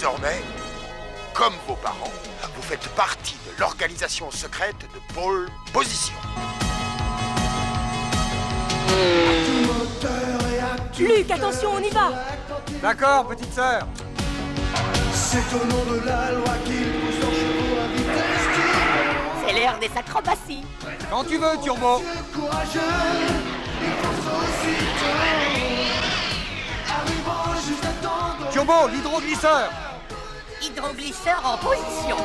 Désormais, comme vos parents, vous faites partie de l'organisation secrète de Pôle Position. Luc, attention, on y va! D'accord, petite sœur. C'est au nom de la loi qu'il pousse leurs chevaux à vitesse qui... C'est l'heure des acrobaties. Quand tu veux, Turbo. Dieu courageux, il pense aussitôt. Arrivant juste à temps de... Turbo, l'hydroglisseur. Hydroglisseur en position.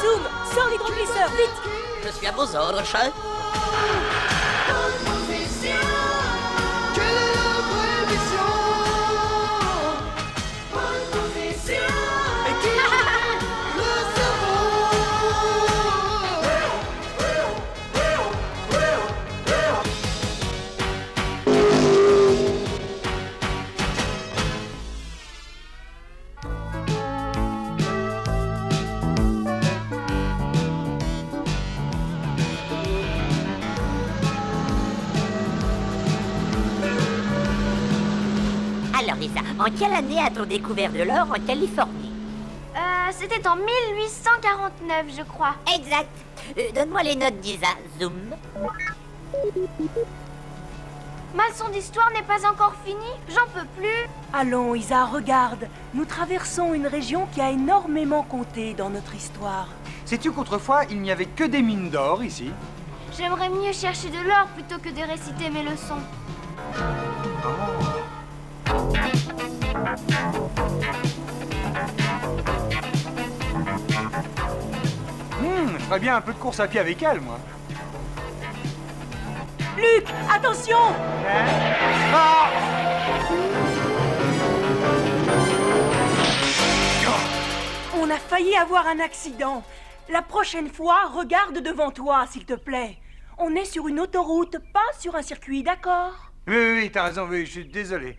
Zoom, sors l'hydroglisseur, vite! Je suis à vos ordres, chef. Quelle est la vraie mission? Et qui le cerveau? Alors, Lisa, en quelle année a-t-on découvert de l'or en Californie? C'était en 1849, je crois. Exact. Donne-moi les notes d'Isa. Zoom. Ma leçon d'histoire n'est pas encore finie. J'en peux plus. Allons, Isa, regarde. Nous traversons une région qui a énormément compté dans notre histoire. Sais-tu qu'autrefois, il n'y avait que des mines d'or ici? J'aimerais mieux chercher de l'or plutôt que de réciter mes leçons. Je ferais bien un peu de course à pied avec elle, moi. Luc, attention! Ah! On a failli avoir un accident. La prochaine fois, regarde devant toi, s'il te plaît. On est sur une autoroute, pas sur un circuit, d'accord? Oui, t'as raison, oui, je suis désolé.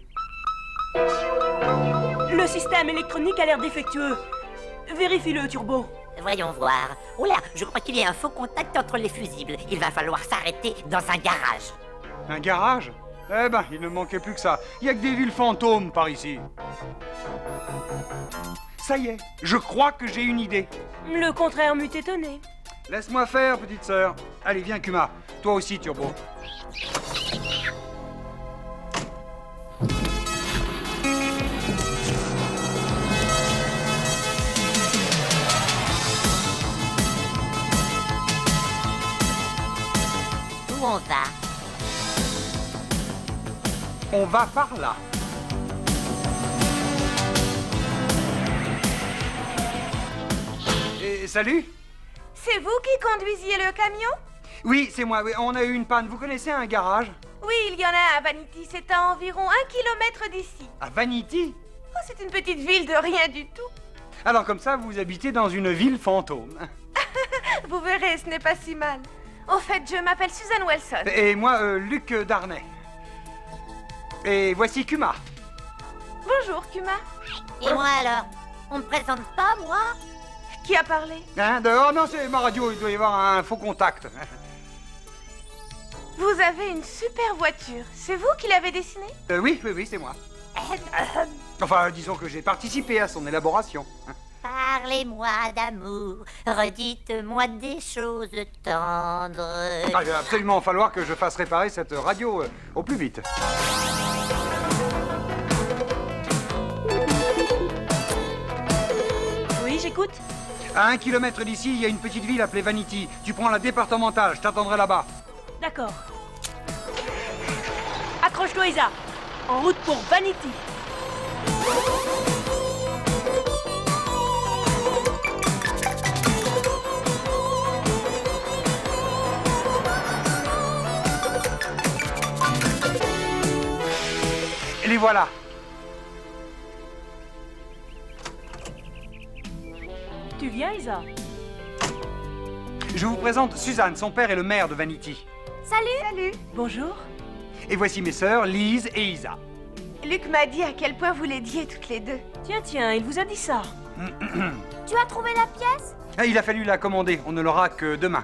Le système électronique a l'air défectueux. Vérifie-le, Turbo. Voyons voir. Oh là, je crois qu'il y a un faux contact entre les fusibles. Il va falloir s'arrêter dans un garage. Un garage? Eh ben, il ne manquait plus que ça. Il y a que des villes fantômes par ici. Ça y est, je crois que j'ai une idée. Le contraire m'eût étonné. Laisse-moi faire, petite sœur. Allez, viens, Kuma. Toi aussi, Turbo. Où on va? On va par là. Et salut. C'est vous qui conduisiez le camion? Oui, c'est moi. Oui, on a eu une panne. Vous connaissez un garage? Oui, il y en a à Vanity, c'est à environ 1 kilomètre d'ici. À Vanity? Oh, c'est une petite ville de rien du tout. Alors comme ça, vous habitez dans une ville fantôme. Vous verrez, ce n'est pas si mal. Au fait, je m'appelle Susan Wilson. Et moi, Luc Darnay. Et voici Kuma. Bonjour, Kuma. Et moi alors? On me présente pas, moi? Qui a parlé? Hein, oh non, c'est ma radio, il doit y avoir un faux contact. Vous avez une super voiture. C'est vous qui l'avez dessinée? Oui, c'est moi. Enfin, disons que j'ai participé à son élaboration. Parlez-moi d'amour, redites-moi des choses tendres. Ah, il va absolument falloir que je fasse réparer cette radio au plus vite. Oui, j'écoute. À 1 kilomètre d'ici, il y a une petite ville appelée Vanity. Tu prends la départementale, je t'attendrai là-bas. D'accord. Accroche-toi, Isa. En route pour Vanity. Et les voilà. Tu viens, Isa? Je vous présente Suzanne, son père est le maire de Vanity. Salut. Bonjour. Et voici mes sœurs, Lise et Isa. Luc m'a dit à quel point vous l'aidiez toutes les deux. Tiens, il vous a dit ça. Tu as trouvé la pièce? Ah, il a fallu la commander, on ne l'aura que demain.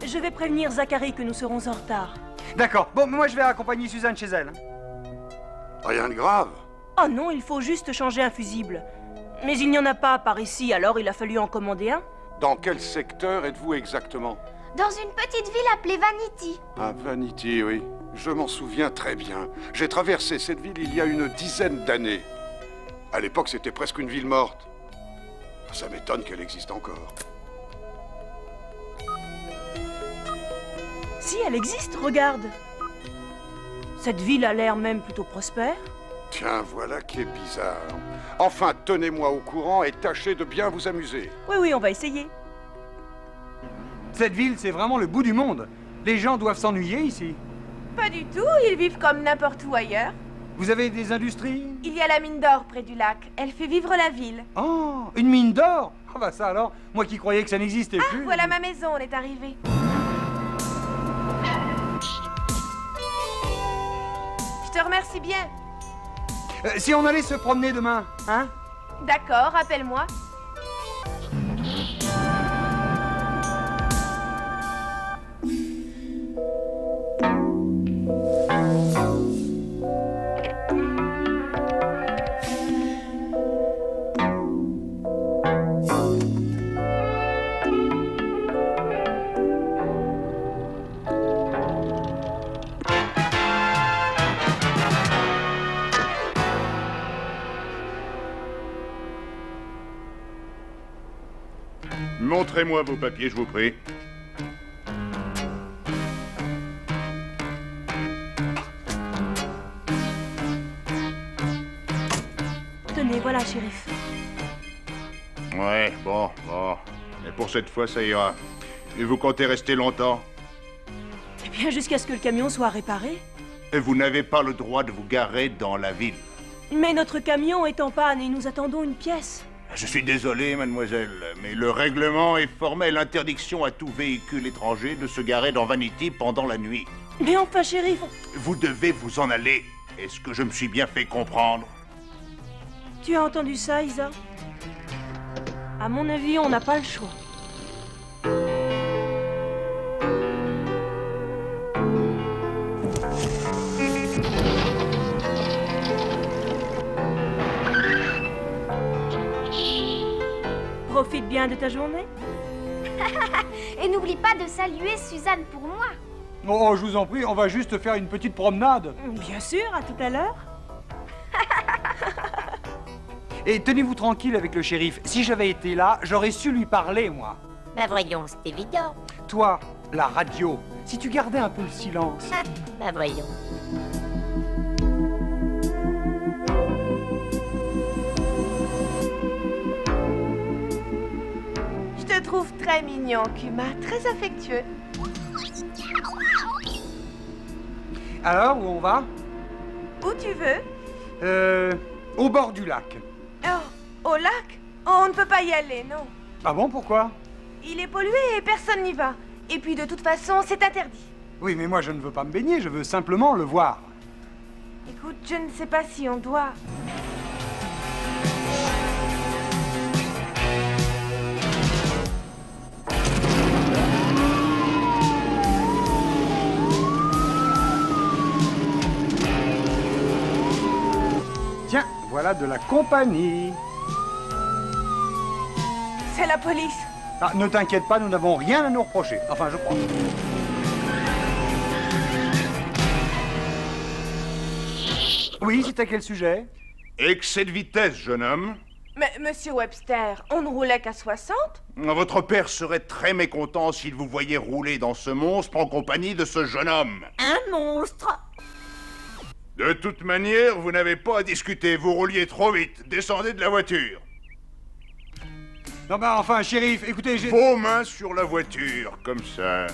Je vais prévenir Zachary que nous serons en retard. D'accord, bon, moi je vais accompagner Suzanne chez elle. Rien de grave. Oh non, il faut juste changer un fusible. Mais il n'y en a pas par ici, alors il a fallu en commander un. Dans quel secteur êtes-vous exactement? Dans une petite ville appelée Vanity. À Vanity, oui. Je m'en souviens très bien. J'ai traversé cette ville il y a une dizaine d'années. À l'époque, c'était presque une ville morte. Ça m'étonne qu'elle existe encore. Si, elle existe, regarde. Cette ville a l'air même plutôt prospère. Tiens, voilà qui est bizarre. Enfin, tenez-moi au courant et tâchez de bien vous amuser. Oui, on va essayer. Cette ville, c'est vraiment le bout du monde. Les gens doivent s'ennuyer ici. Pas du tout, ils vivent comme n'importe où ailleurs. Vous avez des industries? Il y a la mine d'or près du lac. Elle fait vivre la ville. Oh, une mine d'or? Ah bah ça alors, moi qui croyais que ça n'existait plus. Voilà ma maison, on est arrivé. Je te remercie bien. Si on allait se promener demain, hein? D'accord, appelle-moi. Montrez-moi vos papiers, je vous prie. Tenez, voilà, shérif. Ouais, bon. Mais pour cette fois, ça ira. Et vous comptez rester longtemps? Eh bien, jusqu'à ce que le camion soit réparé. Et vous n'avez pas le droit de vous garer dans la ville. Mais notre camion est en panne et nous attendons une pièce. Je suis désolé, mademoiselle, mais le règlement est formel interdiction à tout véhicule étranger de se garer dans Vanity pendant la nuit. Mais enfin, shérif, Vous devez vous en aller. Est-ce que je me suis bien fait comprendre? tu as entendu ça, Isa? À mon avis, on n'a pas le choix. Profite bien de ta journée. Et n'oublie pas de saluer Suzanne pour moi. Oh, je vous en prie, on va juste faire une petite promenade. Bien sûr, à tout à l'heure. Et tenez-vous tranquille avec le shérif. Si j'avais été là, j'aurais su lui parler, moi. Bah voyons, c'est évident. Toi, la radio, si tu gardais un peu le silence. Bah voyons. Je te trouve très mignon, Kuma, très affectueux. Alors, où on va? Où tu veux? Au bord du lac. Oh, au lac? Oh, on ne peut pas y aller, non. Ah bon, pourquoi? Il est pollué et personne n'y va. Et puis de toute façon, c'est interdit. Oui, mais moi je ne veux pas me baigner, je veux simplement le voir. Écoute, je ne sais pas si on doit. Tiens, voilà de la compagnie. C'est la police. Ah, ne t'inquiète pas, nous n'avons rien à nous reprocher. Enfin, je crois. Oui, c'est à quel sujet? Excès de vitesse, jeune homme. Mais, monsieur Webster, on ne roulait qu'à 60? Votre père serait très mécontent s'il vous voyait rouler dans ce monstre en compagnie de ce jeune homme. Un monstre? De toute manière, vous n'avez pas à discuter. Vous rouliez trop vite. Descendez de la voiture. Non, bah enfin, shérif, écoutez, j'ai... Vos mains sur la voiture, comme ça.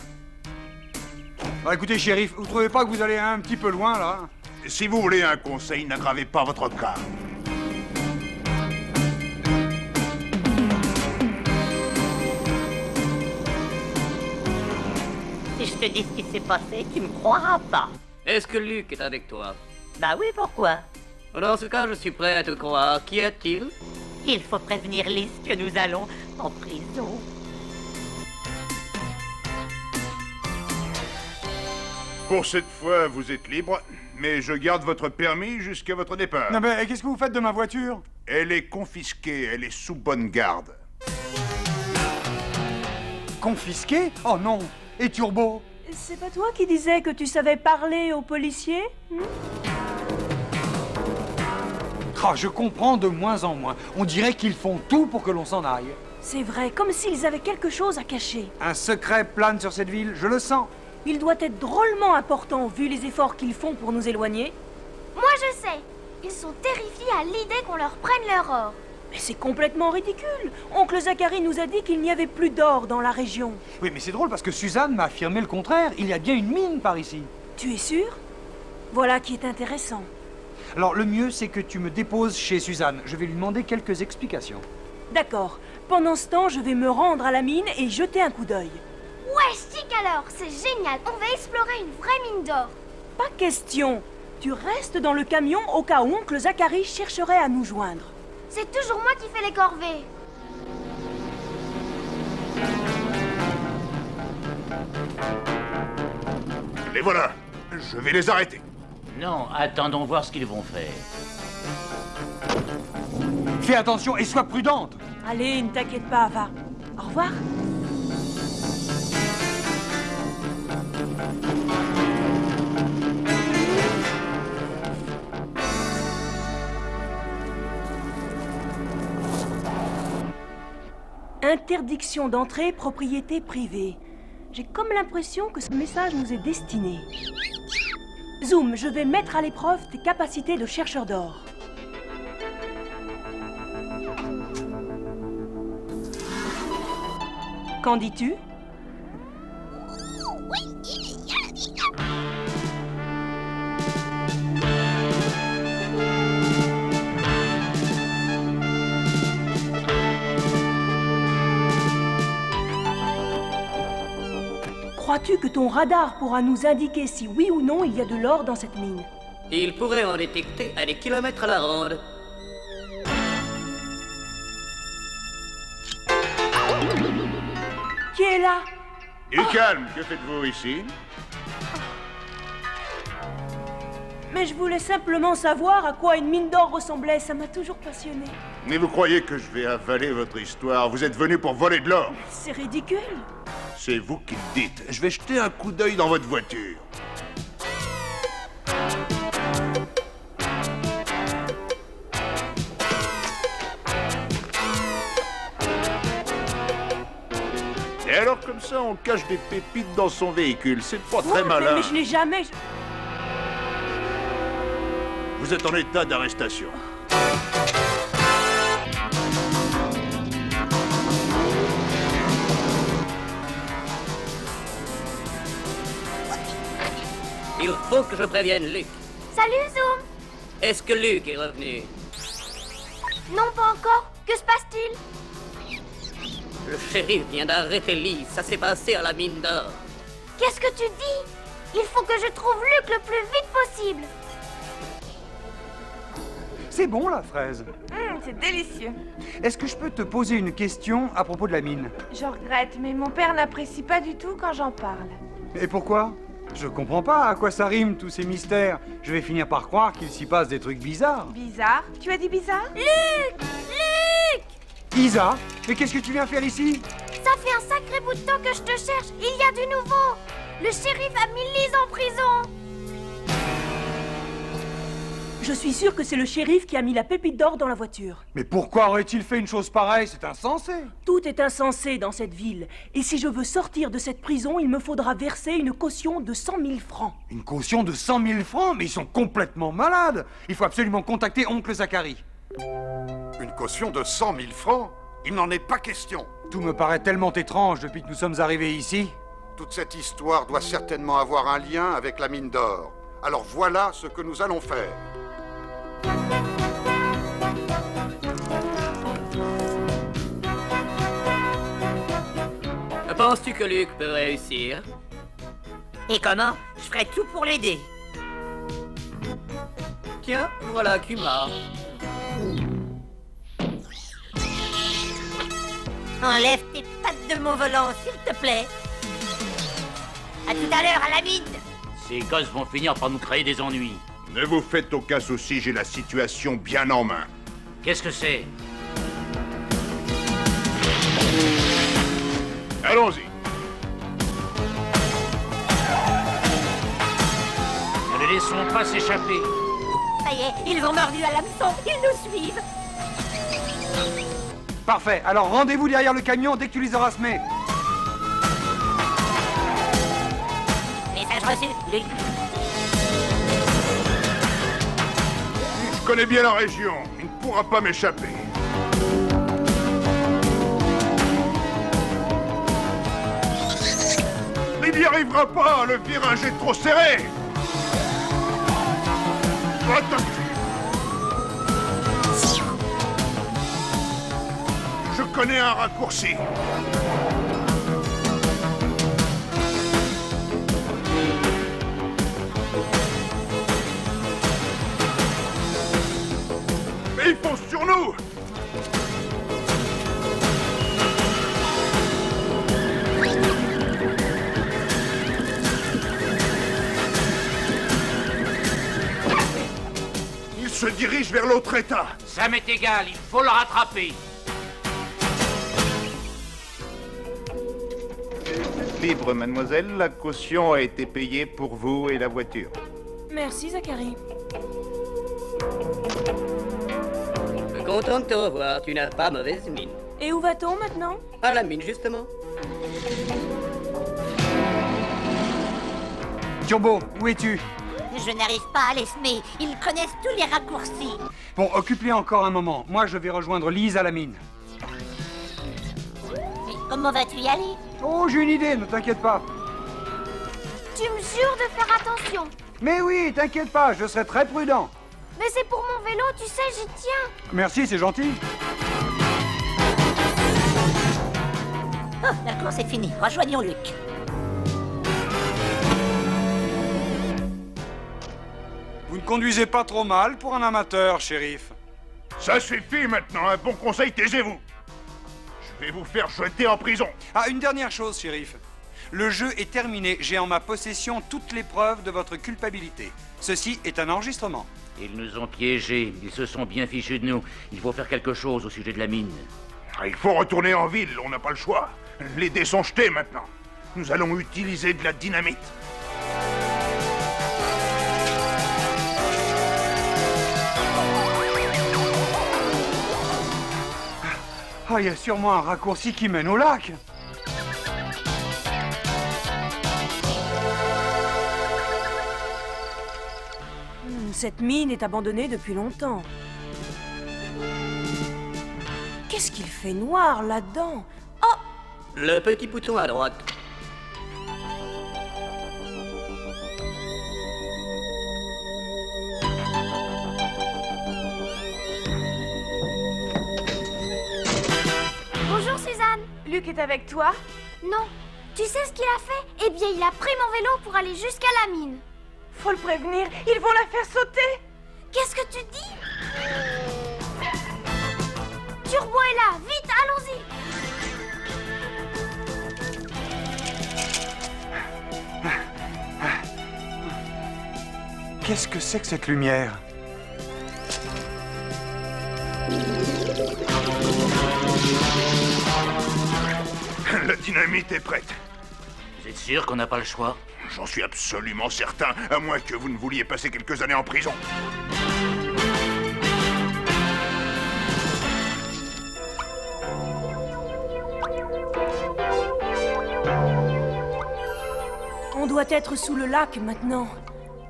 Bah écoutez, shérif, vous trouvez pas que vous allez un petit peu loin, là? Si vous voulez un conseil, n'aggravez pas votre cas. Si je te dis ce qui s'est passé, tu me croiras pas. Est-ce que Luc est avec toi? Bah oui, pourquoi? Dans ce cas, je suis prêt à te croire. Qu'y a-t-il? Il faut prévenir Lys que nous allons en prison. Pour cette fois, vous êtes libre, mais je garde votre permis jusqu'à votre départ. Non mais qu'est-ce que vous faites de ma voiture? Elle est confisquée, elle est sous bonne garde. Confisquée? Oh non. Et Turbo? C'est pas toi qui disais que tu savais parler aux policiers? Ah, je comprends de moins en moins. On dirait qu'ils font tout pour que l'on s'en aille. C'est vrai, comme s'ils avaient quelque chose à cacher. Un secret plane sur cette ville, je le sens. Il doit être drôlement important vu les efforts qu'ils font pour nous éloigner. Moi je sais. Ils sont terrifiés à l'idée qu'on leur prenne leur or. Mais c'est complètement ridicule. Oncle Zachary nous a dit qu'il n'y avait plus d'or dans la région. Oui, mais c'est drôle parce que Suzanne m'a affirmé le contraire. Il y a bien une mine par ici. Tu es sûr? Voilà qui est intéressant. Alors, le mieux, c'est que tu me déposes chez Suzanne. Je vais lui demander quelques explications. D'accord. Pendant ce temps, je vais me rendre à la mine et jeter un coup d'œil. Ouais, stick alors, c'est génial. On va explorer une vraie mine d'or. Pas question. Tu restes dans le camion au cas où oncle Zachary chercherait à nous joindre. C'est toujours moi qui fais les corvées. Les voilà. Je vais les arrêter. Non, attendons voir ce qu'ils vont faire. Fais attention et sois prudente. Allez, ne t'inquiète pas, va. Au revoir. Interdiction d'entrée, propriété privée. J'ai comme l'impression que ce message nous est destiné. Zoom, je vais mettre à l'épreuve tes capacités de chercheur d'or. Qu'en dis-tu? Crois-tu que ton radar pourra nous indiquer si oui ou non il y a de l'or dans cette mine? Il pourrait en détecter à des kilomètres à la ronde. Qui est là? Du calme, que faites-vous ici? Mais je voulais simplement savoir à quoi une mine d'or ressemblait, ça m'a toujours passionné. Mais vous croyez que je vais avaler votre histoire? Vous êtes venu pour voler de l'or. C'est ridicule. C'est vous qui le dites. Je vais jeter un coup d'œil dans votre voiture. Et alors comme ça, on cache des pépites dans son véhicule. C'est pas très Ouais, malin. mais je n'ai jamais... Vous êtes en état d'arrestation. Il faut que je prévienne Luc. Salut Zoom. Est-ce que Luc est revenu? Non, pas encore. Que se passe-t-il? Le shérif vient d'arrêter Lee. Ça s'est passé à la mine d'or. Qu'est-ce que tu dis? Il faut que je trouve Luc le plus vite possible. C'est bon, la fraise. C'est délicieux. Est-ce que je peux te poser une question à propos de la mine? Je regrette, mais mon père n'apprécie pas du tout quand j'en parle. Et pourquoi? Je comprends pas à quoi ça rime, tous ces mystères. Je vais finir par croire qu'il s'y passe des trucs bizarres. Bizarre? Tu as dit bizarre? Luc! Luc! Isa, mais qu'est-ce que tu viens faire ici? Ça fait un sacré bout de temps que je te cherche. Il y a du nouveau. Le shérif a mis Lise en prison. Je suis sûre que c'est le shérif qui a mis la pépite d'or dans la voiture. Mais pourquoi aurait-il fait une chose pareille? C'est insensé. Tout est insensé dans cette ville. Et si je veux sortir de cette prison, il me faudra verser une caution de 100 000 francs. Une caution de 100 000 francs? Mais ils sont complètement malades. Il faut absolument contacter oncle Zachary. Une caution de 100 000 francs? Il n'en est pas question. Tout me paraît tellement étrange depuis que nous sommes arrivés ici. Toute cette histoire doit certainement avoir un lien avec la mine d'or. Alors voilà ce que nous allons faire. Penses-tu que Luc peut réussir? Et comment? Je ferai tout pour l'aider. Tiens, voilà Kuma. Enlève tes pattes de mon volant, s'il te plaît. À tout à l'heure, à la mine. Ces gosses vont finir par nous créer des ennuis. Ne vous faites aucun souci, j'ai la situation bien en main. Qu'est-ce que c'est? Allons-y. Ne les laissons pas s'échapper. Ça y est, ils ont mordu à l'hameçon, ils nous suivent. Parfait, alors rendez-vous derrière le camion dès que tu les auras semés. Message reçu, Luc. Je connais bien la région, il ne pourra pas m'échapper. Il n'y arrivera pas, le virage est trop serré. Attends. Je connais un raccourci. Mais ils foncent sur nous! Ils se dirigent vers l'autre état. Ça m'est égal, il faut le rattraper. Libre, mademoiselle, la caution a été payée pour vous et la voiture. Merci, Zachary. Content de te revoir, tu n'as pas mauvaise mine. Et où va-t-on maintenant? À la mine, justement. Turbo, où es-tu? Je n'arrive pas à les semer, ils connaissent tous les raccourcis. Bon, occupe-les encore un moment. Moi, je vais rejoindre Lise à la mine. Mais comment vas-tu y aller? Oh, j'ai une idée, ne t'inquiète pas. Tu me jures de faire attention. Mais oui, t'inquiète pas, je serai très prudent. Mais c'est pour mon vélo, tu sais, j'y tiens. Merci, c'est gentil. Oh, la course est finie, rejoignons Luc. Vous ne conduisez pas trop mal pour un amateur, shérif. Ça suffit maintenant, un bon conseil, taisez-vous. Je vais vous faire jeter en prison. Ah, une dernière chose, shérif. Le jeu est terminé, j'ai en ma possession toutes les preuves de votre culpabilité. Ceci est un enregistrement. Ils nous ont piégés, ils se sont bien fichus de nous. Il faut faire quelque chose au sujet de la mine. Il faut retourner en ville, on n'a pas le choix. Les dés sont jetés maintenant. Nous allons utiliser de la dynamite. Ah, il y a sûrement un raccourci qui mène au lac. Cette mine est abandonnée depuis longtemps. Qu'est-ce qu'il fait noir là-dedans? Oh! Le petit bouton à droite. Bonjour, Suzanne. Luc est avec toi? Non. Tu sais ce qu'il a fait? Eh bien, il a pris mon vélo pour aller jusqu'à la mine. Faut le prévenir, ils vont la faire sauter. Qu'est-ce que tu dis? Turbo est là, vite, allons-y. Qu'est-ce que c'est que cette lumière? La dynamite est prête. Vous êtes sûr qu'on n'a pas le choix? J'en suis absolument certain, à moins que vous ne vouliez passer quelques années en prison. On doit être sous le lac maintenant.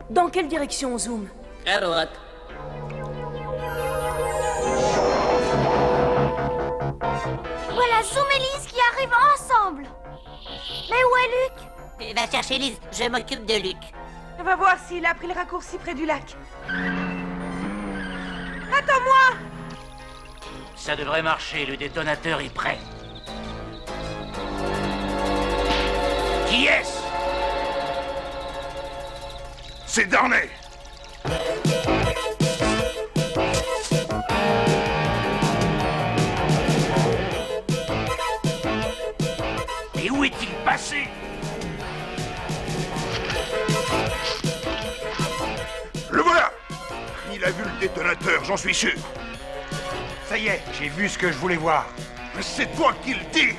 Dans quelle direction, Zoom? À droite. Voilà Zoom et Lise qui arrivent ensemble. Mais où est Luc? Va chercher Lise, je m'occupe de Luc. On va voir s'il a pris le raccourci près du lac. Attends-moi! Ça devrait marcher, le détonateur est prêt. Qui est-ce? C'est Darnay. Mais où est-il passé? Le voilà. Il a vu le détonateur, j'en suis sûr. Ça y est, j'ai vu ce que je voulais voir. Mais c'est toi qui le dis.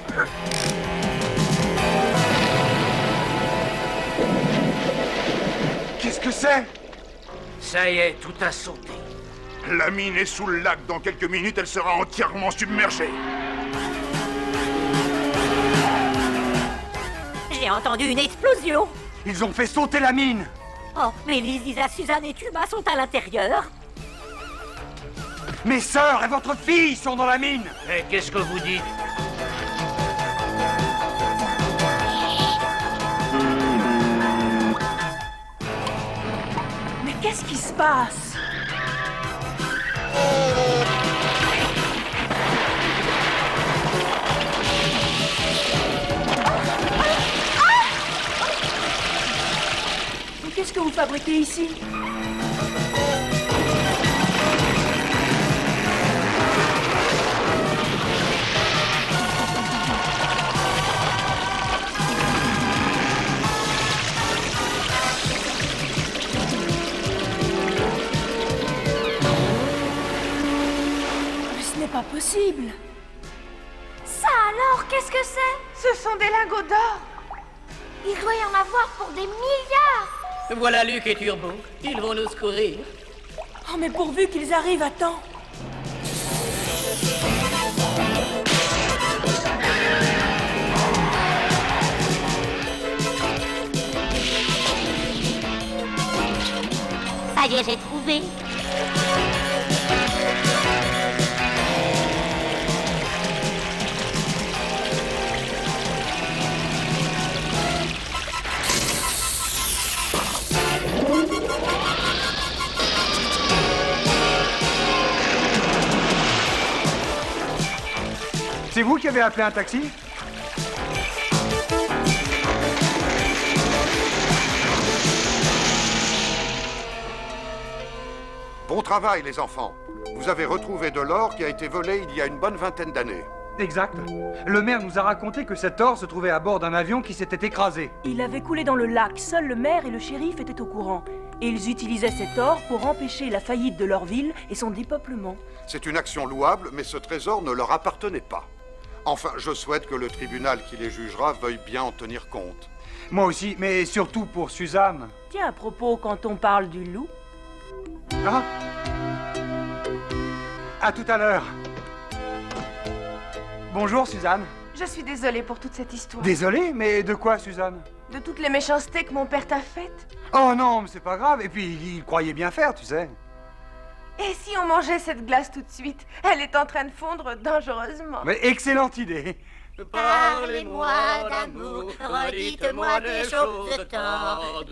Qu'est-ce que c'est? Ça y est, tout a sauté. La mine est sous le lac. Dans quelques minutes, elle sera entièrement submergée. J'ai entendu une explosion. Ils ont fait sauter la mine. Oh, mais Lisa, Suzanne et Tuba sont à l'intérieur. Mes sœurs et votre fille sont dans la mine. Mais qu'est-ce que vous dites? Mais qu'est-ce qui se passe? Mais qu'est-ce que vous fabriquez ici? Pas possible. Ça alors, qu'est-ce que c'est? Ce sont des lingots d'or. Il doit y en avoir pour des milliards. Voilà Luc et Turbo. Ils vont nous secourir. Oh, mais pourvu qu'ils arrivent à temps. Ça y est, j'ai trouvé. C'est vous qui avez appelé un taxi? Bon travail, les enfants. Vous avez retrouvé de l'or qui a été volé il y a une bonne vingtaine d'années. Exact. Le maire nous a raconté que cet or se trouvait à bord d'un avion qui s'était écrasé. Il avait coulé dans le lac. Seul le maire et le shérif étaient au courant. Et ils utilisaient cet or pour empêcher la faillite de leur ville et son dépeuplement. C'est une action louable, mais ce trésor ne leur appartenait pas. Enfin, je souhaite que le tribunal qui les jugera veuille bien en tenir compte. Moi aussi, mais surtout pour Suzanne. Tiens, à propos, quand on parle du loup... Ah! À tout à l'heure. Bonjour, Suzanne. Je suis désolée pour toute cette histoire. Désolé, mais de quoi, Suzanne? De toutes les méchancetés que mon père t'a faites. Oh non, mais c'est pas grave. Et puis, il croyait bien faire, tu sais. Et si on mangeait cette glace tout de suite? Elle est en train de fondre dangereusement. Mais excellente idée. Parlez-moi d'amour, redites-moi des choses tendres.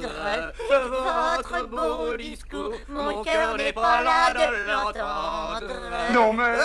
Votre beau discours, mon cœur n'est pas là de l'entendre. Non, mais...